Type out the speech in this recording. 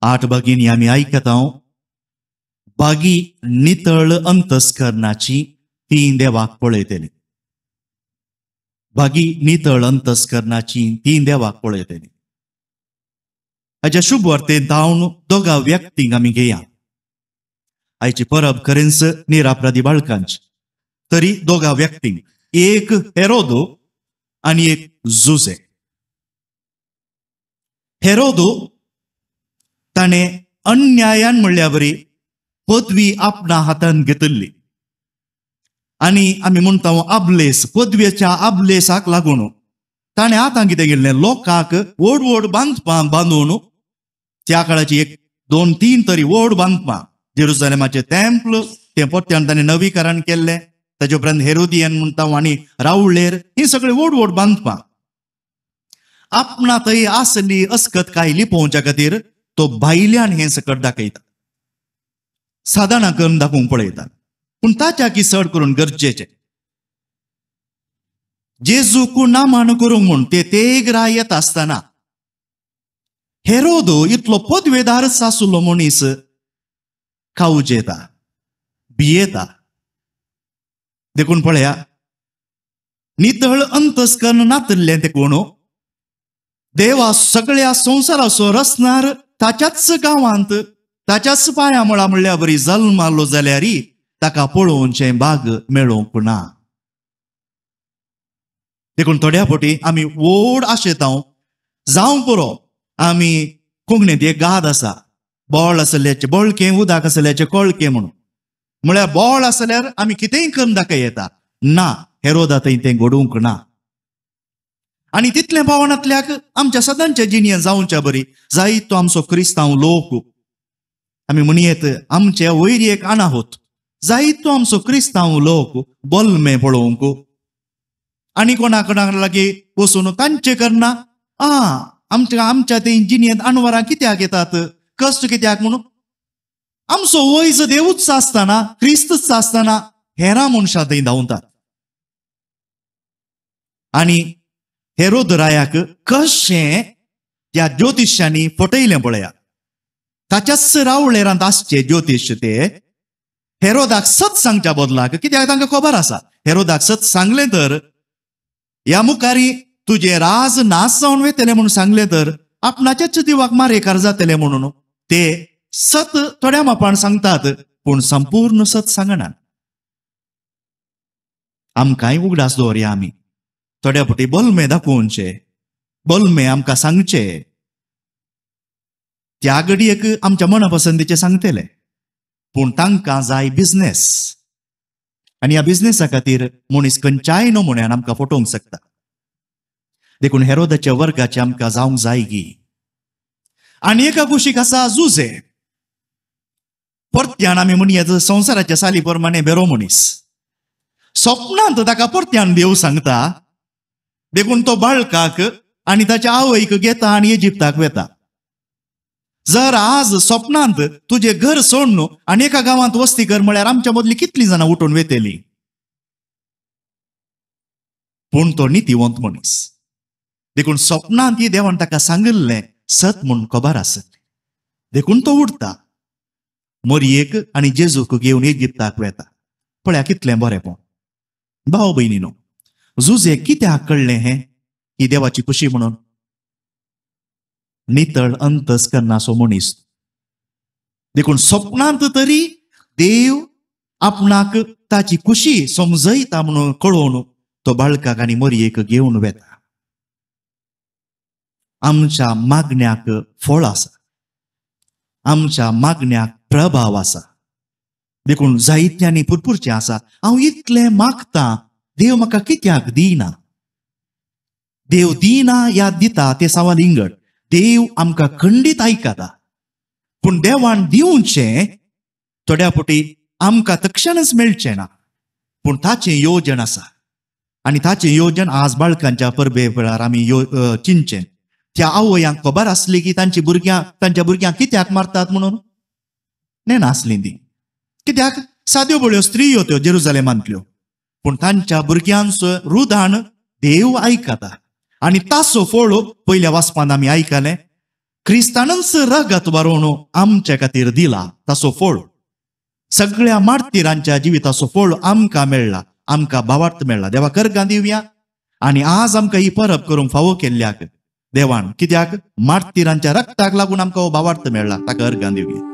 8 भगिनी आम्ही ऐकत आहोत. बागी नितळ अंतस्करणाची 3 देवाक पळयतली. बागी नितळ अंतस्करणाची 3 देवाक पळयतली. हाच्या शुभ वार्तेंत हांव दोगा व्यक्तींक आमी घेया. आयची परब खरेंच निरापराधी बाळकांची, तरी दोगा व्यक्तींक, एक हेरोदो आनी एक जुजे. हेरोदो ताणे अन्यायान म्हणल्या बरी पदवी आपणा हातान घेतली आनी आमी म्हणटा आबलेस, पदवेच्या आबलेसाक लागून ताणे आतां कितें केल्लें, लोकांक व्हड व्हड बांदपां बांदून त्या काळाची 1-2-3 तरी व्हड बांदपां, जेरुसलेमाचें टेंपल तें पोत्यान ताणें नवीकरण केल्लें. ताचे उपरांत हेरोदियन म्हणटा आनी रावळेर ही सगळीं व्हड व्हड बांदपां. आपणा थंय आसली अस्कत कांय लिपोवच्या खातीर तो भायल्यान हें सकट दाखयता, सादारणा करून दाखोवंक पळयता. पूण ताच्या की चड करून गरजेचें जेजूक नामान करूंक म्हूण तेग राय येता आसतना हेरोदो इतलो पदवेदारच आसलो मनीस खावजेता, भियेता. देखून पळया, नितळ अंतस्करण नातल्लें देखून देवा सगळ्या संवसाराचो रचणार ताच्याच गांवांत ताच्याच पांया मळा म्हणल्या बरी जल्मालो जाल्यार ताका पळोवचें भाग मेळोवंक ना. देखून थोड्या फावटी आमी व्हड आशेत जावं पुरो आमी कोंकणींत एक गाद आसा, बोळ आसल्याचें बळकें उदक आसल्याचें कळकें म्हणून. म्हळ्यार बोळ आसल्यार आमी कितेंय करून दाखय येता. ना, हेरोदा थंय तें घडोवंक ना. आनी तितले पावनांतल्याक आमच्या सदांच्या जिणेंत जावच्या बरी जायतो आमचो क्रिस्तांव लोक, आमी म्हणयेत आमचे वैरयेक अनाहोत, जायतो आमचो क्रिस्तांव लोक बोलमे पळोवंक आनी कोणाक लागीं वचून तांचे करना. आमच्या ते जिणेंत अनवरां कित्याक येतात, कश्ट कित्याक म्हणून आमचो वैज देवूच आसतना, क्रिस्तच आसतना हेरां मनशां थंय धांवतात. आनी हेरोद रायाक कशें त्या ज्योतिश्यांनी फटयलें पळया. ताच्याच रावळेरांत आसचे ज्योतिश ते हेरोदाक सत सांगच्या बदलाक, कित्याक तांकां खबर आसा हेरोदाक सत सांगलें तर ह्या मुखारी तुजें राज नास जावन वेतलें म्हणून सांगलें तर आपणाच्याच दिवाक मारेकार जातले म्हणून ते सत थोड्या मापान सांगतात, पूण संपूर्ण सत सांगनात. आमकांय उगडास दवरया. आमी थोड्या फावटी बोलमे दाखोवचे, बोलमे आमकां सांगचे, त्या घडयेक आमच्या मनपसंतीचे सांगतले, पूण तांकां जाय बिझनेस. आनी ह्या बिझनेसा खातीर मनीस खंयच्याय नमुन्यान आमकां फटोवंक शकता. देखून हेरोदाच्या वर्गाचे आमकां जावंक जाय की. आनी एका कुशीक आसा जुजे. परत्यान आमी म्हणयत संवसाराच्या साली प्रमाणे बेरो मनीस. स्वप्नांत ताका परत्यान देव सांगता. देखून तो बाळकाक आनी ताच्या आवयक घेता आनी इजिप्ताक वेता. जर आज स्वप्नांत तुझे घर सोड न्हू आनी एका गांवांत वस्ती कर म्हळ्यार आमच्या मदली कितलीं जाणां उठून वेतेली. पूण तो नितीवंत मनीस. देखून स्वप्नांत देवान ताका सांगिल्लें सत म्हूण खबर आसली. देखून तो उठता, मोरयेक आनी जेजूक घेवन इजिप्ताक वेता. पळया कितलें बरेंपण. भाव भयणीनो, जुजे कित्याक कळ्ळें हें ही देवाची खुशी म्हणून. नितळ अंतस्करणाचो मनीस. देखून स्वप्नांत तरी देव आपणाक ताची खुशी समजयता म्हणून कळोवन तो बाळकाक आनी मोरयेक घेवन वेता. आमच्या मागण्याक फळ आसा, आमच्या मागण्याक प्रभाव आसा. देखून जायत्यांनी पुरपुरचें आसा, हांव इतलें मागतां, देव म्हाका कित्याक दिना. देव दिना या दिता ते सवाल इंगड. देव आमकां खंडीत आयकता, पूण देवान दिवचें थोड्या फावटी आमकां तक्षणच मेळचें ना, पूण ताचें योजन आसा. आनी ताचें योजन आज बाळकांच्या परबे वेळार आमी चिंतचें. त्या आवयांक खबर आसली की तांच्या भुरग्यांक कित्याक मारतात म्हणून? नासली ती. कित्याक साद्यो बळ्यो स्त्रियो त्यो जेरुसलेमांतल्यो, पूण तांच्या भुरग्यांचो रुदान देव आयकता. आनी ताचो फळ पयल्या वाचपांत आमी आयकलें. क्रिस्तानच रगत व्हरून आमच्या खातीर दिला ताचो फळ सगळ्या मार्तिरांच्या जिविताचो फळ आमकां मेळ्ळा, आमकां भावार्थ मेळ्ळा. देवा करगां दिवया. आणि आज आमकां ही परब करूंक फावो केल्ल्याक देवान, कित्याक मार्तिरांच्या रक्ताक लागून आमकां हो भावार्थ मेळ्ळा, ताका अर्गां दिवया.